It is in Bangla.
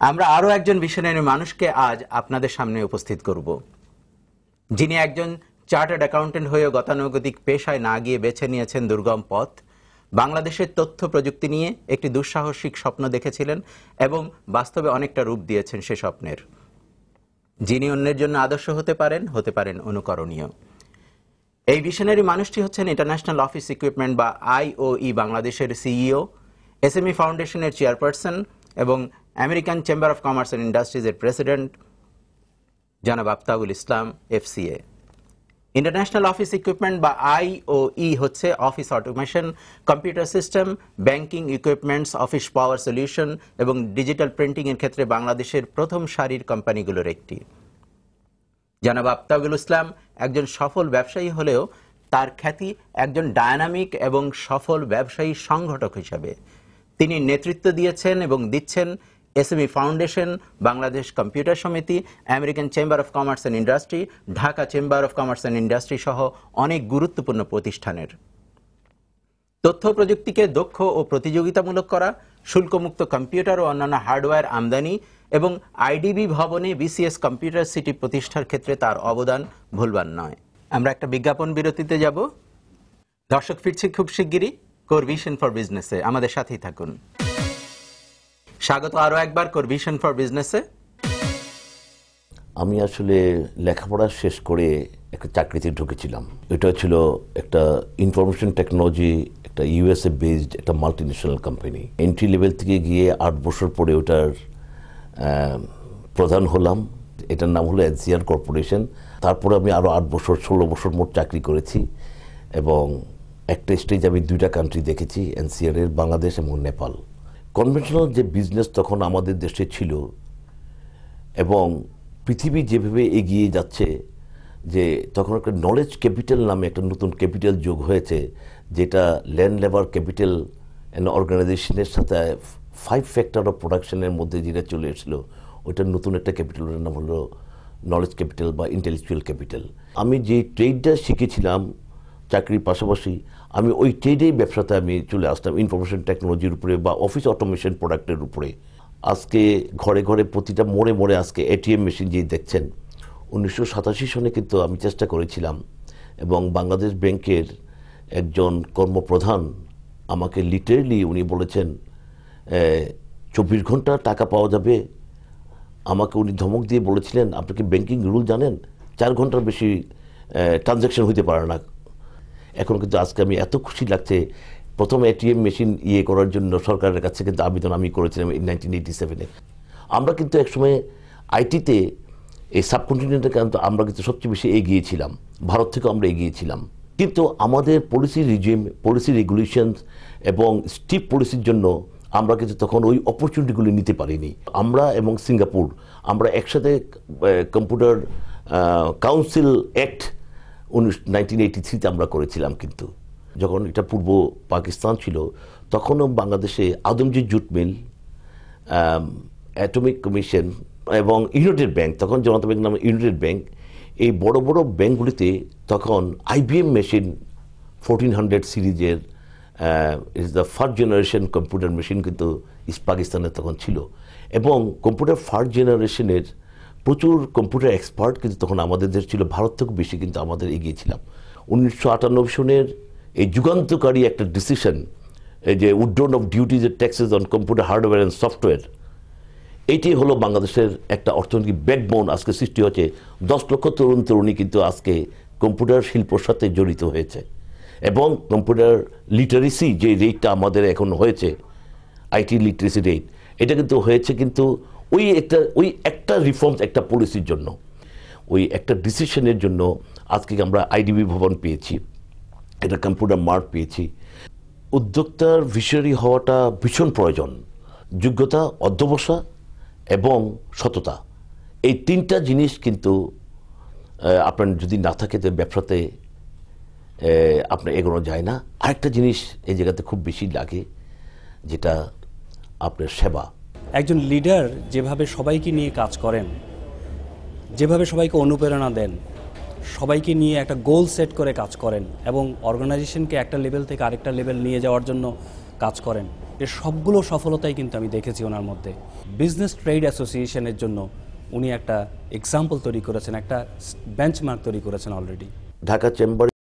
আমরা আরো একজন ভিশনারি মানুষকে আজ আপনাদের সামনে উপস্থিত করব, যিনি একজন চার্টার্ড অ্যাকাউন্টেন্ট হয়েও গতানুগতিক পেশায় না গিয়ে বেছে নিয়েছেন দুর্গম পথ। বাংলাদেশের তথ্য প্রযুক্তি নিয়ে একটি দুঃসাহসিক স্বপ্ন দেখেছিলেন এবং বাস্তবে অনেকটা রূপ দিয়েছেন সে স্বপ্নের। যিনি অন্যের জন্য আদর্শ হতে পারেন অনুকরণীয়। এই ভিশনারি মানুষটি হচ্ছেন ইন্টারন্যাশনাল অফিস ইকুইপমেন্ট বা IOE বাংলাদেশের সিইও, SME ফাউন্ডেশনের চেয়ারপারসন এবং American chamber of commerce and ইন্ডাস্ট্রিজের প্রেসিডেন্ট জনাব Aftabul Islam FCA। International office equipment বা IOE হচ্ছে office automation, computer system, banking equipments, office power solution এবং ডিজিটাল প্রিন্টিং এর ক্ষেত্রে বাংলাদেশের প্রথম সারির কোম্পানিগুলোর একটি। জনাব আফতাবুল ইসলাম একজন সফল ব্যবসায়ী হলেও তার খ্যাতি একজন ডায়নামিক এবং সফল ব্যবসায়ী সংগঠক হিসাবে। তিনি নেতৃত্ব দিয়েছেন এবং দিচ্ছেন SME ফাউন্ডেশন, বাংলাদেশ কম্পিউটার সমিতি, American chamber of commerce and industry, Dhaka chamber of commerce and industry সহ অনেক গুরুত্বপূর্ণ প্রতিষ্ঠানের। তথ্য প্রযুক্তিকে দক্ষ ও প্রতিযোগিতামূলক করা, শুল্কমুক্ত কম্পিউটার ও অন্যান্য হার্ডওয়্যার আমদানি এবং IDB ভবনে BCS কম্পিউটার সিটি প্রতিষ্ঠার ক্ষেত্রে তার অবদান ভুলবার নয়। আমরা একটা বিজ্ঞাপন বিরতিতে যাব। দর্শক ফিরছি খুব শিগগিরই কোর ভিশন ফর বিজনেসে, আমাদের সাথেই থাকুন। স্বাগত আরো একবার কোর ভিশন ফর বিজনেসে। আমি আসলে লেখাপড়া শেষ করে একটা চাকরিতে ঢুকেছিলাম। এটা ছিল একটা ইনফরমেশন টেকনোলজি, একটা USA বেসড একটা মাল্টিন্যাশনাল কোম্পানি। এন্ট্রি লেভেল থেকে গিয়ে 8 বছর পরে ওটার প্রধান হলাম। এটার নাম হলো NCR কর্পোরেশন। তারপরে আমি আরও 8 বছর 16 বছর মোট চাকরি করেছি এবং একটা স্টেজ আমি 2টা কান্ট্রি দেখেছি, NCR এর বাংলাদেশ এবং নেপাল। কনভেনশনাল যে বিজনেস তখন আমাদের দেশে ছিল এবং পৃথিবী যেভাবে এগিয়ে যাচ্ছে, যে তখন একটা নলেজ ক্যাপিটাল নামে একটা নতুন ক্যাপিটাল যোগ হয়েছে, যেটা ল্যান্ড লেবার ক্যাপিটাল অ্যান্ড অর্গানাইজেশনের সাথে 5 ফ্যাক্টর অফ প্রোডাকশনের মধ্যে যেটা চলে এসেছিল, ওইটার নতুন একটা ক্যাপিটালের নাম হলো নলেজ ক্যাপিটাল বা ইন্টেলেকচুয়াল ক্যাপিটাল। আমি যে ট্রেডটা শিখেছিলাম চাকরির পাশাপাশি, আমি ওই ট্রেডেই ব্যবসাতে আমি চলে আসতাম, ইনফরমেশন টেকনোলজির উপরে বা অফিস অটোমেশন প্রোডাক্টের উপরে। আজকে ঘরে ঘরে প্রতিটা মোড়ে মোড়ে আজকে ATM মেশিন যে দেখছেন, 1987 সনে কিন্তু আমি চেষ্টা করেছিলাম এবং বাংলাদেশ ব্যাংকের একজন কর্মপ্রধান আমাকে লিটারেলি উনি বলেছেন 24 ঘন্টা টাকা পাওয়া যাবে। আমাকে উনি ধমক দিয়ে বলেছিলেন, আপনি কি ব্যাংকিং রুল জানেন? 4 ঘন্টার বেশি ট্রানজ্যাকশন হইতে পারে না। এখন কিন্তু আজকে আমি এত খুশি লাগছে, প্রথম ATM মেশিন করার জন্য সরকারের কাছে কিন্তু আবেদন আমি করেছিলাম 1987-এ। আমরা কিন্তু একসময় আইটিতে এই সাবকন্টিনেন্টে কিন্তু আমরা কিন্তু সবচেয়ে বেশি এগিয়েছিলাম, ভারত থেকে আমরা এগিয়েছিলাম। কিন্তু আমাদের পলিসি রিজিম, পলিসি রেগুলেশনস এবং স্ট্রিক্ট পলিসির জন্য আমরা কিন্তু তখন ওই অপরচুনিটিগুলি নিতে পারিনি। আমরা এবং সিঙ্গাপুর আমরা একসাথে কম্পিউটার কাউন্সিল অ্যাক্ট 1983-তে আমরা করেছিলাম। কিন্তু যখন এটা পূর্ব পাকিস্তান ছিল, তখনও বাংলাদেশে Adamjee jute mill, atomic commission এবং ইউনাইটেড ব্যাংক, তখন জনতা ব্যাংক নামে ইউনাইটেড ব্যাংক, এই বড় বড় ব্যাংকগুলিতে তখন IBM মেশিন 1400 সিরিজের is the first generation computer machine কিন্তু ইস্ট পাকিস্তানে তখন ছিল। এবং কম্পিউটার ফার্স্ট জেনারেশনের প্রচুর কম্পিউটার এক্সপার্ট কিন্তু তখন আমাদের দেশ ছিল, ভারত থেকে বেশি কিন্তু আমাদের এগিয়েছিলাম। 1998 সনের এই যুগান্তকারী একটা ডিসিশন, এই যে উইথড্রন অফ ডিউটিজ এর taxes on computer hardware and software, এটি হলো বাংলাদেশের একটা অর্থনৈতিক ব্যাকবোন আজকে সৃষ্টি হচ্ছে। 10 লক্ষ তরুণ তরুণী কিন্তু আজকে কম্পিউটার শিল্পর সাথে জড়িত হয়েছে এবং কম্পিউটার লিটারেসি যে রেটটা আমাদের এখন হয়েছে, IT লিটারেসি রেট, এটা কিন্তু হয়েছে কিন্তু ওই একটা রিফর্মস, একটা পলিসির জন্য, ওই একটা ডিসিশনের জন্য আজকে আমরা IDB ভবন পেয়েছি, একটা কম্পিউটার মার্ট পেয়েছি। উদ্যোক্তার ভিশনারি হওয়াটা ভীষণ প্রয়োজন। যোগ্যতা, অধ্যবসায় এবং সততা, এই 3টা জিনিস কিন্তু আপনার যদি না থাকে তো ব্যবসাতে আপনার এগোনো যায় না। আরেকটা জিনিস এই জায়গাতে খুব বেশি লাগে, যেটা আপনার সেবা। একজন লিডার যেভাবে সবাইকে নিয়ে কাজ করেন, যেভাবে সবাইকে অনুপ্রেরণা দেন, সবাইকে নিয়ে একটা গোল সেট করে কাজ করেন এবং অর্গানাইজেশনকে একটা লেভেল থেকে আরেকটা লেভেল নিয়ে যাওয়ার জন্য কাজ করেন, এর সবগুলো সফলতাই কিন্তু আমি দেখেছি ওনার মধ্যে। বিজনেস ট্রেড অ্যাসোসিয়েশনের জন্য উনি একটা এক্সাম্পল তৈরি করেছেন, একটা বেঞ্চমার্ক তৈরি করেছেন অলরেডি। ঢাকা চেম্বার